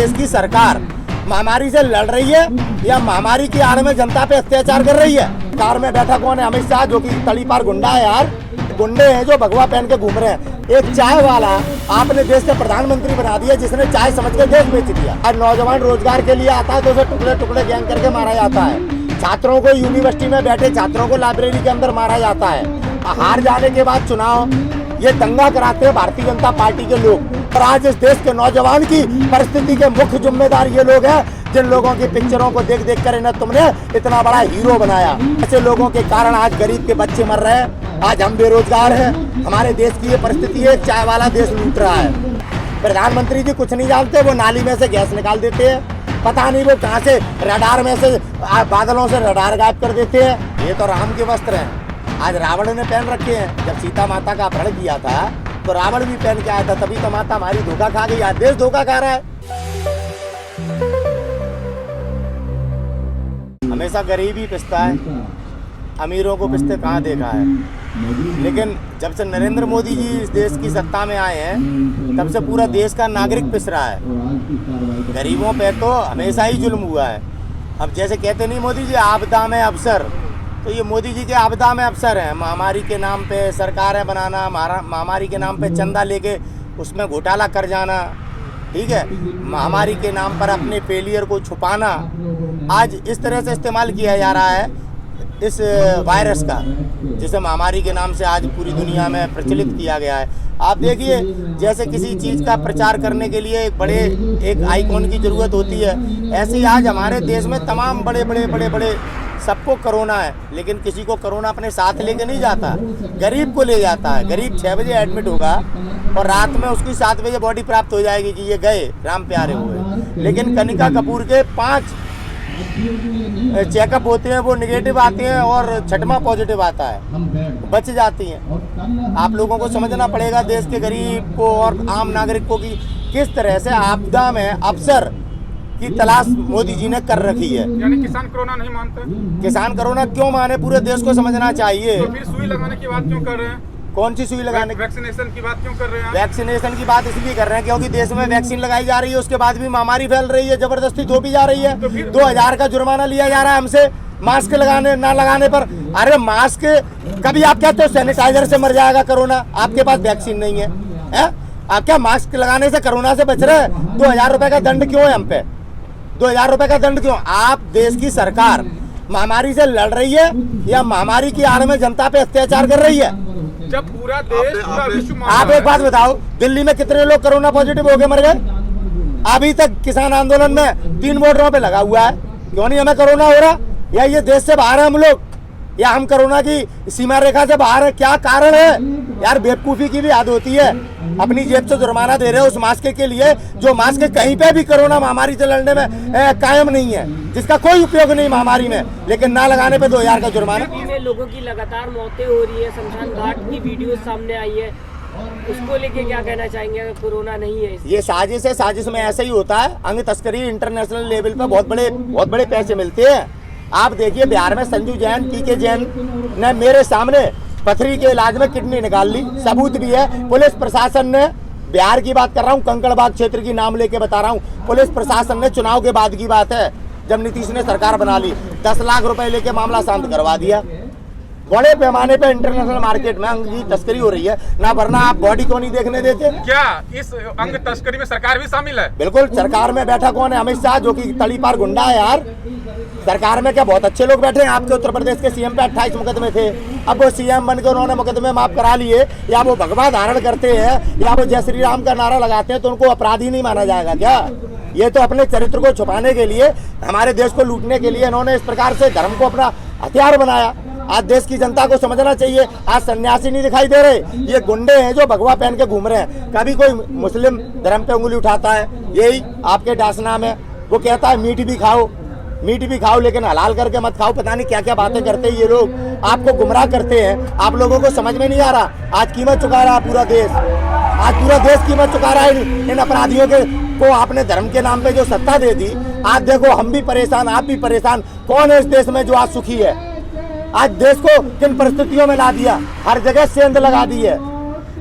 देश की सरकार महामारी से लड़ रही है या महामारी की आड़ में जनता पे अत्याचार कर रही है। कार में बैठा कौन है? अमित शाह, जो कि तली पार गुंडा है यार। गुंडे हैं जो भगवा पहन के घूम रहे हैं। एक चाय वाला आपने देश के प्रधानमंत्री बना दिया, जिसने चाय समझ के देश बेच दिया। और नौजवान रोजगार के लिए आता है तो उसे टुकड़े टुकड़े गैंग करके मारा जाता है। छात्रों को, यूनिवर्सिटी में बैठे छात्रों को लाइब्रेरी के अंदर मारा जाता है। हार जाने के बाद चुनाव ये दंगा कराते हैं भारतीय जनता पार्टी के लोग। और आज इस देश के नौजवान की परिस्थिति के मुख्य जिम्मेदार ये लोग हैं जिन लोगों की पिक्चरों को देख देख कर इन्हें तुमने इतना बड़ा हीरो बनाया। ऐसे लोगों के कारण आज गरीब के बच्चे मर रहे हैं, आज हम बेरोजगार हैं। हमारे देश की ये परिस्थिति है, चाय वाला देश लूट रहा है। प्रधानमंत्री जी कुछ नहीं जानते, वो नाली में से गैस निकाल देते हैं, पता नहीं वो कहाँ से रडार में से बादलों से रडार गायब कर देते हैं। ये तो राम के वस्त्र हैं, आज रावण ने पहन रखे हैं। जब सीता माता का अपहरण किया था तो रावण भी पहन के आया था, तभी तो माता हमारी धोखा खा गई। आज देश धोखा खा रहा है। हमेशा गरीब ही पिसता है, अमीरों को पिसते कहाँ देखा है। लेकिन जब से नरेंद्र मोदी जी इस देश की सत्ता में आए हैं तब से पूरा देश का नागरिक पिस रहा है। गरीबों पे तो हमेशा ही जुल्म हुआ है। अब जैसे कहते नहीं मोदी जी आपदा में अवसर, तो ये मोदी जी के आपदा में अवसर हैं। महामारी के नाम पे सरकारें बनाना, महामारी के नाम पे चंदा लेके उसमें घोटाला कर जाना, ठीक है, महामारी के नाम पर अपने फेलियर को छुपाना, आज इस तरह से इस्तेमाल किया जा रहा है इस वायरस का, जिसे महामारी के नाम से आज पूरी दुनिया में प्रचलित किया गया है। आप देखिए, जैसे किसी चीज़ का प्रचार करने के लिए एक आइकॉन की ज़रूरत होती है, ऐसे ही आज हमारे देश में तमाम बड़े बड़े सबको कोरोना है, लेकिन किसी को कोरोना अपने साथ लेके नहीं जाता, गरीब को ले जाता है। गरीब 6 बजे एडमिट होगा और रात में उसकी 7 बजे बॉडी प्राप्त हो जाएगी कि ये गए, राम प्यारे हुए। लेकिन कनिका कपूर के 5 चेकअप होते हैं, वो निगेटिव आते हैं और 6वां पॉजिटिव आता है, बच जाती हैं। आप लोगों को समझना पड़ेगा देश के गरीब को और आम नागरिकों की किस तरह से आपदा में अवसर की तलाश मोदी जी ने कर रखी है। यानी किसान कोरोना नहीं मानते? किसान कोरोना क्यों माने, पूरे देश को समझना चाहिए। तो फिर सुई लगाने की बात क्यों कर रहे हैं? कौन सी सुई लगाने? वैक्सीनेशन की बात क्यों कर रहे हैं? वैक्सीनेशन की बात इसलिए कर रहे हैं क्योंकि देश में वैक्सीन लगाई जा रही है, उसके बाद भी महामारी फैल रही है, जबरदस्ती थोपी जा रही है। 2000 का जुर्माना लिया जा रहा है हमसे मास्क लगाने ना लगाने पर। अरे मास्क, कभी आप कहते हो सैनिटाइजर से मर जाएगा कोरोना, आपके पास वैक्सीन नहीं है? आप क्या मास्क लगाने से कोरोना से बच रहे हैं? 2000 रुपए का दंड क्यों है हम पे? 2000 रुपए का दंड क्यों? आप देश की सरकार महामारी से लड़ रही है या महामारी की आड़ में जनता पे अत्याचार कर रही है? जब पूरा देश, पूरा विश्व, आप एक बात बताओ, दिल्ली में कितने लोग कोरोना पॉजिटिव हो गए, मर गए? अभी तक किसान आंदोलन में 3 मोटरों पे लगा हुआ है। क्यों नहीं हमें कोरोना हो रहा? या ये देश से बाहर है हम लोग, या हम कोरोना की सीमा रेखा से बाहर है? क्या कारण है यार? बेवकूफी की भी याद होती है। अपनी जेब से जुर्माना दे रहे हो उस मास्क के लिए जो मास्क कहीं पे भी कोरोना महामारी से लड़ने में कायम नहीं है, जिसका कोई उपयोग नहीं महामारी में, लेकिन ना लगाने पे 2000 का जुर्माना। लोगों की लगातार मौतें हो रही है, शमशान घाट की वीडियो सामने आई है, उसको लेके क्या कहना चाहेंगे अगर कोरोना नहीं है? ये साजिश है, साजिश में ऐसा ही होता है। अंग तस्करी इंटरनेशनल लेवल पे बहुत बड़े पैसे मिलते हैं। आप देखिए बिहार में संजू जैन, पीके जैन ने मेरे सामने पथरी के इलाज में किडनी निकाल ली, सबूत भी है। पुलिस प्रशासन ने, बिहार की बात कर रहा हूँ, कंकड़बाग क्षेत्र की नाम लेके बता रहा हूँ, पुलिस प्रशासन ने चुनाव के बाद की बात है, जब नीतीश ने सरकार बना ली, 10 लाख रुपए लेके मामला शांत करवा दिया। बड़े पैमाने पे इंटरनेशनल मार्केट में अंग की तस्करी हो रही है ना, वरना आप बॉडी को नहीं देखने देते। क्या इस अंग तस्करी में सरकार भी शामिल है? बिल्कुल, सरकार में बैठा कौन है? अमित शाह, जो कि तली पार गुंडा है यार। सरकार में क्या बहुत अच्छे लोग बैठे हैं? आपके उत्तर प्रदेश के सीएम पे 28 मुकदमे थे, अब वो सीएम बनकर उन्होंने मुकदमे माफ करा लिए, या वो भगवा धारण करते हैं या वो जय श्री राम का नारा लगाते हैं, तो उनको अपराधी नहीं माना जाएगा क्या? ये तो अपने चरित्र को छुपाने के लिए, हमारे देश को लूटने के लिए इन्होंने इस प्रकार से धर्म को अपना हथियार बनाया। आज देश की जनता को समझना चाहिए, आज सन्यासी नहीं दिखाई दे रहे, ये गुंडे हैं जो भगवा पहन के घूम रहे हैं। कभी कोई मुस्लिम धर्म पे उंगली उठाता है, यही आपके डासनाम है, वो कहता है मीट भी खाओ लेकिन हलाल करके मत खाओ। पता नहीं क्या क्या बातें करते हैं ये लोग, आपको गुमराह करते हैं। आप लोगों को समझ में नहीं आ रहा, आज कीमत चुका रहा पूरा देश, आज पूरा देश कीमत चुका रहा है इन अपराधियों को आपने धर्म के नाम पे जो सत्ता दे दी। आज देखो हम भी परेशान, आप भी परेशान। कौन है इस देश में जो आज सुखी है? आज देश को किन परिस्थितियों में ला दिया, हर जगह सेंध लगा दी है।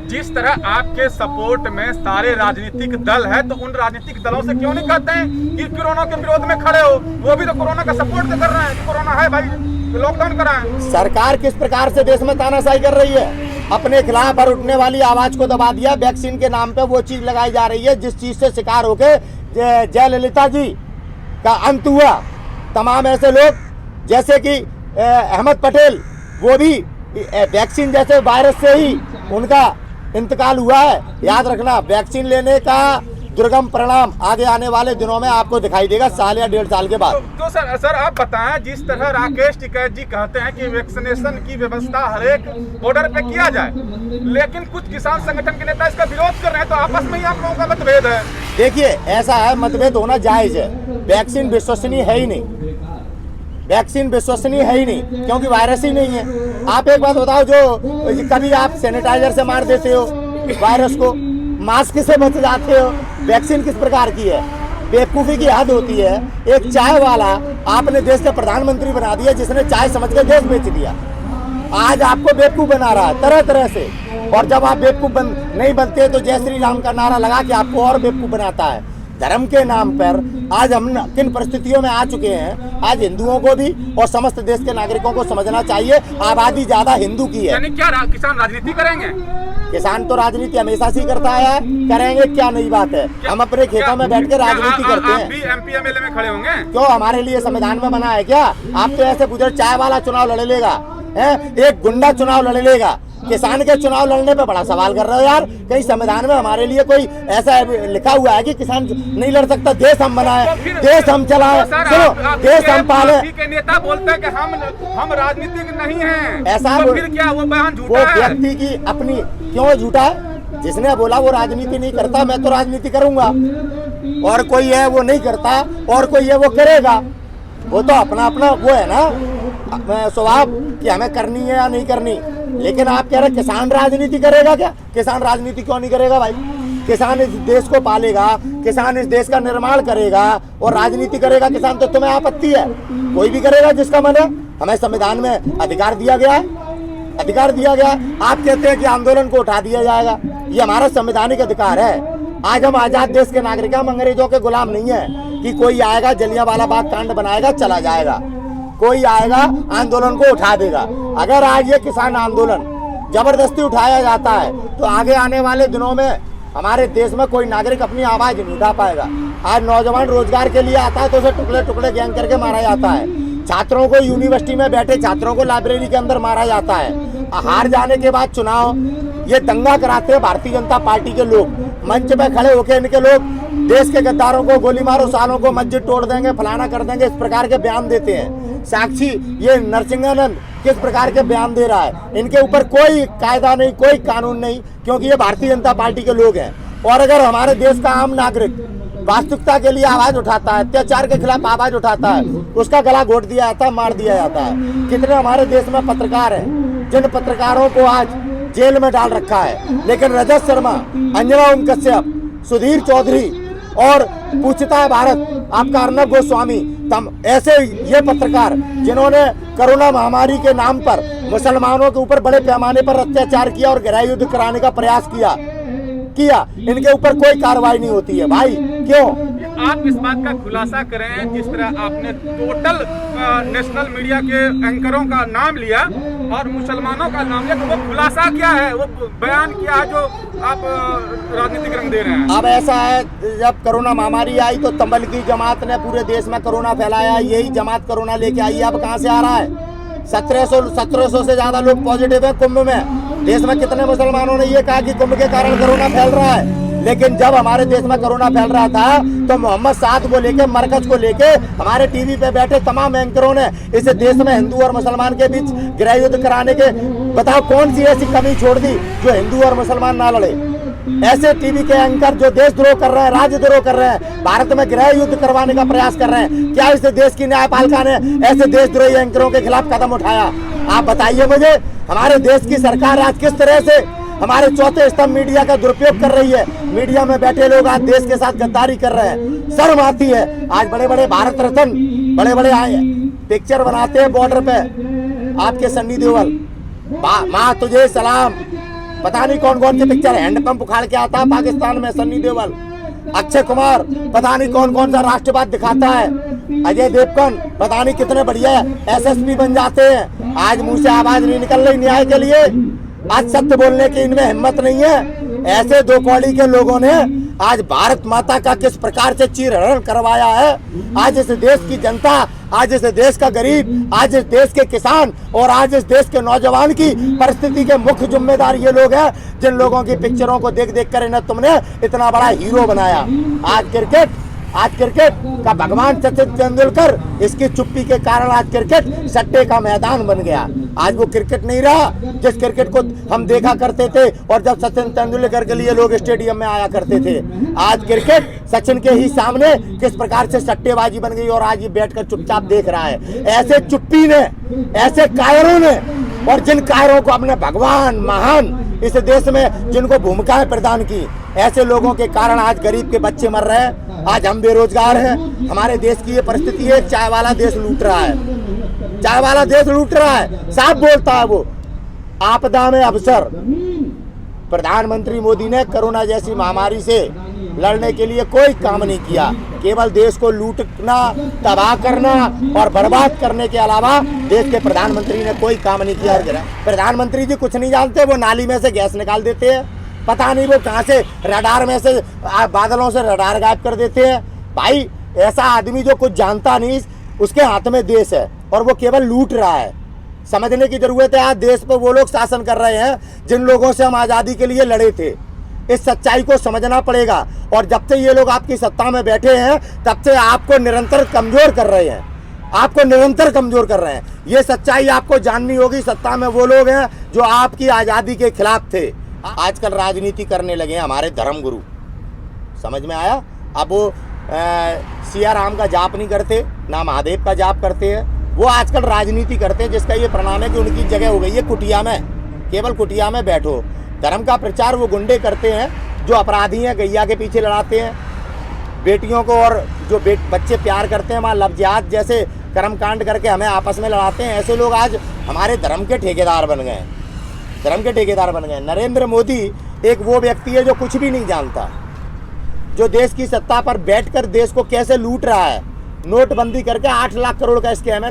जिस तरह आपके सपोर्ट में सारे राजनीतिक दल है, तो उन राजनीतिक दलों से क्यों नहीं कहते हैं कि कोरोना के विरोध में खड़े हो? वो भी तो कोरोना का सपोर्ट कर रहे हैं, कोरोना है भाई, तो लॉकडाउन कराएं। सरकार किस प्रकार से देश में तानाशाही कर रही है, अपने खिलाफ और उठने वाली आवाज को दबा दिया। वैक्सीन के नाम पे वो चीज लगाई जा रही है जिस चीज से शिकार होके जयललिता जी का अंत हुआ। तमाम ऐसे लोग जैसे कि अहमद पटेल, वो भी वैक्सीन जैसे वायरस से ही उनका इंतकाल हुआ है। याद रखना, वैक्सीन लेने का दुर्गम परिणाम आगे आने वाले दिनों में आपको दिखाई देगा, साल या 1.5 साल के बाद। तो सर आप बताएं, जिस तरह राकेश टिकैत जी कहते हैं कि वैक्सीनेशन की व्यवस्था हर एक बॉर्डर पे किया जाए, लेकिन कुछ किसान संगठन के नेता इसका विरोध कर रहे हैं, तो आपस में ही आप लोगों का मतभेद है। देखिए, ऐसा है, मतभेद होना जायज है। वैक्सीन विश्वसनीय है ही नहीं, वैक्सीन विश्वसनीय है ही नहीं, क्योंकि वायरस ही नहीं है। आप एक बात बताओ, जो कभी आप सैनिटाइजर से मार देते हो वायरस को, मास्क से बच जाते हो, वैक्सीन किस प्रकार की है? बेवकूफ़ी की हद होती है। एक चाय वाला आपने देश का प्रधानमंत्री बना दिया, जिसने चाय समझ के देश बेच दिया। आज आपको बेवकूफ़ बना रहा है तरह तरह से, और जब आप बेवकूफ़ नहीं बनते तो जय श्री राम का नारा लगा के आपको और बेवकूफ़ बनाता है। धर्म के नाम पर आज हम किन परिस्थितियों में आ चुके हैं, आज हिंदुओं को भी और समस्त देश के नागरिकों को समझना चाहिए। आबादी ज्यादा हिंदू की है। यानी क्या किसान राजनीति करेंगे? किसान तो राजनीति हमेशा से करता है, करेंगे, क्या नई बात है? हम अपने खेतों में बैठ के राजनीति करते हैं। आप भी MP MLA में खड़े होंगे? क्यों, हमारे लिए संविधान में बना है क्या? आप तो ऐसे गुजर चाय वाला चुनाव लड़ लेगा, एक गुंडा चुनाव लड़ लेगा, किसान के चुनाव लड़ने पे बड़ा सवाल कर रहे हो यार। कहीं संविधान में हमारे लिए कोई ऐसा लिखा हुआ है कि किसान नहीं लड़ सकता? देश हम बनाए, देश हम चलाए, सुनो, देश हम पाले। के नेता बोलते हैं कि हम राजनीतिक नहीं हैं, ऐसा तो फिर क्या वो बयान झूठा है? वो व्यक्ति की अपनी, क्यों झूठा है? जिसने बोला वो राजनीति नहीं करता, मैं तो राजनीति करूंगा, और कोई है वो नहीं करता, और कोई है वो करेगा। वो तो अपना अपना वो है ना स्वभाव कि हमें करनी है या नहीं करनी। लेकिन आप कह रहे किसान राजनीति करेगा क्या? किसान राजनीति क्यों नहीं करेगा भाई? किसान इस देश को पालेगा, किसान इस देश का निर्माण करेगा और राजनीति करेगा किसान, तो तुम्हें आपत्ति है? कोई भी करेगा जिसका मन है। हमें संविधान में अधिकार दिया गया है, अधिकार दिया गया। आप कहते हैं कि आंदोलन को उठा दिया जाएगा, ये हमारा संवैधानिक अधिकार है। आज हम आजाद देश के नागरिक, हम अंग्रेजों के गुलाम नहीं है कि कोई आएगा जलियांवाला बाग कांड बनाएगा चला जाएगा। कोई आएगा आंदोलन को उठा देगा। अगर आज ये किसान आंदोलन जबरदस्ती उठाया जाता है तो आगे आने वाले दिनों में हमारे देश में कोई नागरिक अपनी आवाज नहीं उठा पाएगा। आज नौजवान रोजगार के लिए आता है तो उसे टुकड़े टुकड़े गैंग करके मारा जाता है। छात्रों को यूनिवर्सिटी में बैठे छात्रों को लाइब्रेरी के अंदर मारा जाता है। हार जाने के बाद चुनाव ये दंगा कराते हैं भारतीय जनता पार्टी के लोग, मंच पे खड़े होकर इनके लोग देश के गद्दारों को गोली मारो, सालों को मस्जिद तोड़ देंगे, फलाना कर देंगे, इस प्रकार के बयान देते हैं। साक्षी ये नरसिंहानंद किस प्रकार के बयान दे रहा है? इनके ऊपर कोई कायदा नहीं, कोई कानून नहीं, क्योंकि ये भारतीय जनता पार्टी के लोग हैं। और अगर हमारे देश का आम नागरिक वास्तविकता के लिए आवाज उठाता है, अत्याचार के खिलाफ आवाज उठाता है, उसका गला घोट दिया जाता है, मार दिया जाता है। कितने हमारे देश में पत्रकार हैं जिन पत्रकारों को आज जेल में डाल रखा है, लेकिन रजत शर्मा, अंजना ओम कश्यप, सुधीर चौधरी और पूछता है भारत आपका अर्नब गोस्वामी, ऐसे ये पत्रकार जिन्होंने कोरोना महामारी के नाम पर मुसलमानों के ऊपर बड़े पैमाने पर अत्याचार किया और गृह युद्ध कराने का प्रयास किया, इनके ऊपर कोई कार्रवाई नहीं होती है भाई। क्यों? आप इस बात का खुलासा करें, जिस तरह आपने टोटल नेशनल मीडिया के एंकरों का नाम लिया और मुसलमानों का नाम लिया, तो वो खुलासा क्या है, वो बयान क्या है जो आप राजनीतिक रंग दे रहे हैं? अब ऐसा है, जब कोरोना महामारी आई तो तबलीगी जमात ने पूरे देश में कोरोना फैलाया, यही जमात कोरोना लेके आई। अब कहाँ से आ रहा है? 1700 से ज्यादा लोग पॉजिटिव है कुंभ में। देश में कितने मुसलमानों ने ये कहा कि कुंभ के कारण कोरोना फैल रहा है, लेकिन जब हमारे देश में कोरोना फैल रहा था तो मोहम्मद साद को लेके, मरकज को लेके हमारे टीवी पे बैठे तमाम एंकरों ने इस देश में हिंदू और मुसलमान के बीच गृह युद्ध कराने के, बताओ कौन सी ऐसी कमी छोड़ दी जो हिंदू और मुसलमान ना लड़े? ऐसे टीवी के एंकर जो देशद्रोह कर रहे हैं, राज्यद्रोह कर रहे हैं, भारत में गृह युद्ध करवाने का प्रयास कर रहे हैं, क्या इस देश की न्यायपालिका ने ऐसे देशद्रोही एंकरों के खिलाफ कदम उठाया? आप बताइए मुझे। हमारे देश की सरकार आज किस तरह से हमारे चौथे स्तंभ मीडिया का दुरुपयोग कर रही है। मीडिया में बैठे लोग आज देश के साथ गद्दारी कर रहे हैं, शर्म आती है। आज बड़े बड़े भारत रत्न, बड़े बड़े पिक्चर बनाते हैं बॉर्डर पे, आपके सन्नी देओल, माँ तुझे सलाम, पता नहीं कौन कौन सी पिक्चर, हैंडपंप उखाड़ के आता है पाकिस्तान में सन्नी देओल, अक्षय कुमार पता नहीं कौन कौन सा राष्ट्रवाद दिखाता है, अजय देवगन पता नहीं कितने बढ़िया एसएसपी बन जाते हैं। आज मुंह से आवाज नहीं निकल रही न्याय के लिए, आज सत्य बोलने की इनमें हिम्मत नहीं है। ऐसे दो कौड़ी के लोगों ने आज भारत माता का किस प्रकार से चीरहरण करवाया है। आज इस देश की जनता, आज इस देश का गरीब, आज इस देश के किसान और आज इस देश के नौजवान की परिस्थिति के मुख्य जिम्मेदार ये लोग हैं जिन लोगों की पिक्चरों को देख देख कर इन्हें तुमने इतना बड़ा हीरो बनाया। आज क्रिकेट का भगवान सचिन तेंदुलकर, इसकी चुप्पी के कारण आज क्रिकेट सट्टे का मैदान बन गया। आज वो क्रिकेट नहीं रहा जिस क्रिकेट को हम देखा करते थे और जब सचिन तेंदुलकर के लिए लोग स्टेडियम में आया करते थे। आज क्रिकेट सचिन के ही सामने किस प्रकार से सट्टेबाजी बन गई और आज ये बैठकर चुपचाप देख रहा है। ऐसे चुप्पी ने, ऐसे कायरों ने, और जिन कायरों को अपने भगवान महान इस देश में जिनको भूमिकाएं प्रदान की, ऐसे लोगों के कारण आज गरीब के बच्चे मर रहे हैं। आज हम बेरोजगार हैं। हमारे देश की ये परिस्थिति है, चाय वाला देश लूट रहा है, चाय वाला देश लूट रहा है, साफ बोलता है वो। आपदा में अवसर, प्रधानमंत्री मोदी ने कोरोना जैसी महामारी से लड़ने के लिए कोई काम नहीं किया, केवल देश को लूटना, तबाह करना और बर्बाद करने के अलावा देश के प्रधानमंत्री ने कोई काम नहीं किया। प्रधानमंत्री जी कुछ नहीं जानते, वो नाली में से गैस निकाल देते हैं, पता नहीं वो कहाँ से रडार में से बादलों से रडार गायब कर देते हैं। भाई ऐसा आदमी जो कुछ जानता नहीं, उसके हाथ में देश है और वो केवल लूट रहा है। समझने की जरूरत है, आज देश पर वो लोग शासन कर रहे हैं जिन लोगों से हम आज़ादी के लिए लड़े थे। इस सच्चाई को समझना पड़ेगा। और जब से ये लोग आपकी सत्ता में बैठे हैं तब से आपको निरंतर कमजोर कर रहे हैं, आपको निरंतर कमजोर कर रहे हैं। ये सच्चाई आपको जाननी होगी। सत्ता में वो लोग हैं जो आपकी आज़ादी के खिलाफ थे, आजकल राजनीति करने लगे हैं हमारे धर्मगुरु। समझ में आया? अब वो सिया राम का जाप नहीं करते, ना महादेव का जाप करते हैं, वो आजकल राजनीति करते हैं, जिसका ये परिणाम है कि उनकी जगह हो गई है कुटिया में। केवल कुटिया में बैठो। धर्म का प्रचार वो गुंडे करते हैं जो अपराधी हैं, गैया के पीछे लड़ाते हैं बेटियों को, और जो बच्चे प्यार करते हैं वहाँ लफ्ज़ियात जैसे कर्मकांड करके हमें आपस में लड़ाते हैं। ऐसे लोग आज हमारे धर्म के ठेकेदार बन गए, धर्म के ठेकेदार बन गए। नरेंद्र मोदी एक वो व्यक्ति है जो कुछ भी नहीं जानता, जो देश की सत्ता पर बैठकर देश को कैसे लूट रहा है। नोटबंदी करके 8 लाख करोड़ का स्कैम है।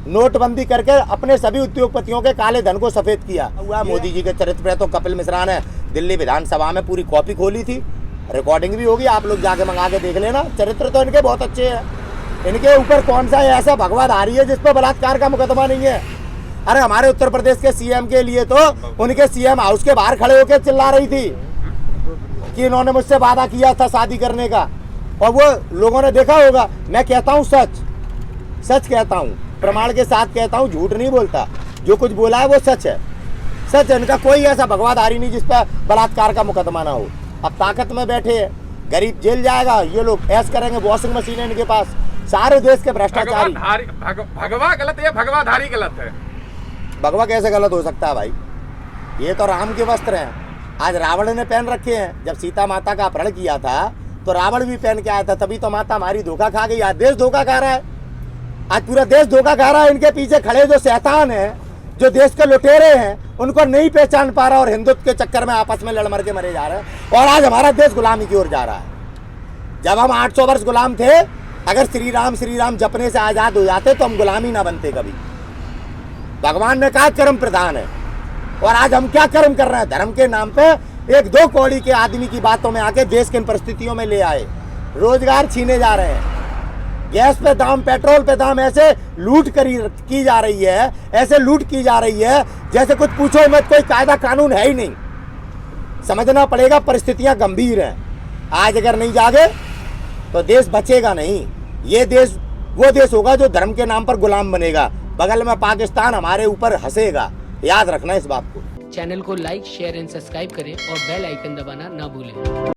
नोटबंदी करके अपने सभी उद्योगपतियों के काले धन को सफेद किया हुआ। मोदी जी के चरित्र पे तो कपिल मिश्रा ने दिल्ली विधानसभा में पूरी कॉपी खोली थी, रिकॉर्डिंग भी होगी, आप लोग जाके मंगा के देख लेना। चरित्र तो इनके बहुत अच्छे हैं। इनके ऊपर कौन सा ऐसा भगवाधारी है जिस पर बलात्कार का मुकदमा नहीं है? अरे हमारे उत्तर प्रदेश के सीएम के लिए तो उनके सीएम हाउस के बाहर खड़े होकर चिल्ला रही थी कि इन्होंने मुझसे वादा किया था शादी करने का, और वो लोगों ने देखा होगा। मैं कहता हूँ सच कहता हूँ, प्रमाण के साथ कहता हूँ, झूठ नहीं बोलता। जो कुछ बोला है वो सच है, सच है। इनका कोई ऐसा भगवाधारी नहीं जिस पर बलात्कार का मुकदमा ना हो। अब ताकत में बैठे हैं, गरीब जेल जाएगा, ये लोग ऐश करेंगे। वॉशिंग मशीन है इनके पास, सारे देश के भ्रष्टाचारी। भगवा गलत है, भगवाधारी गलत है। भगवा कैसे गलत हो सकता है भाई? ये तो राम के वस्त्र हैं, आज रावण ने पहन रखे हैं। जब सीता माता का अपहरण किया था तो रावण भी पहन के आया था, तभी तो माता हमारी धोखा खा गई। आज देश धोखा खा रहा है, आज पूरा देश धोखा खा रहा है। इनके पीछे खड़े जो शैतान हैं, जो देश के लुटेरे हैं, उनको नहीं पहचान पा रहा और हिंदुत्व के चक्कर में आपस में लड़ मर के मरे जा रहे हैं। और आज हमारा देश गुलामी की ओर जा रहा है। जब हम 800 वर्ष गुलाम थे, अगर श्री राम जपने से आज़ाद हो जाते तो हम गुलामी ना बनते कभी। भगवान ने कहा कर्म प्रधान है, और आज हम क्या कर्म कर रहे हैं? धर्म के नाम पे एक दो कौड़ी के आदमी की बातों में आके देश की इन परिस्थितियों में ले आए। रोजगार छीने जा रहे हैं, गैस पे दाम, पेट्रोल पे दाम, ऐसे लूट की जा रही है, ऐसे लूट की जा रही है जैसे कुछ पूछो मत, कोई कायदा कानून है ही नहीं। समझना पड़ेगा, परिस्थितियां गंभीर हैं। आज अगर नहीं जागे तो देश बचेगा नहीं। ये देश वो देश होगा जो धर्म के नाम पर गुलाम बनेगा। बगल में पाकिस्तान हमारे ऊपर हंसेगा, याद रखना इस बात को। चैनल को लाइक, शेयर एंड सब्सक्राइब करें और बेल आइकन दबाना ना भूलें।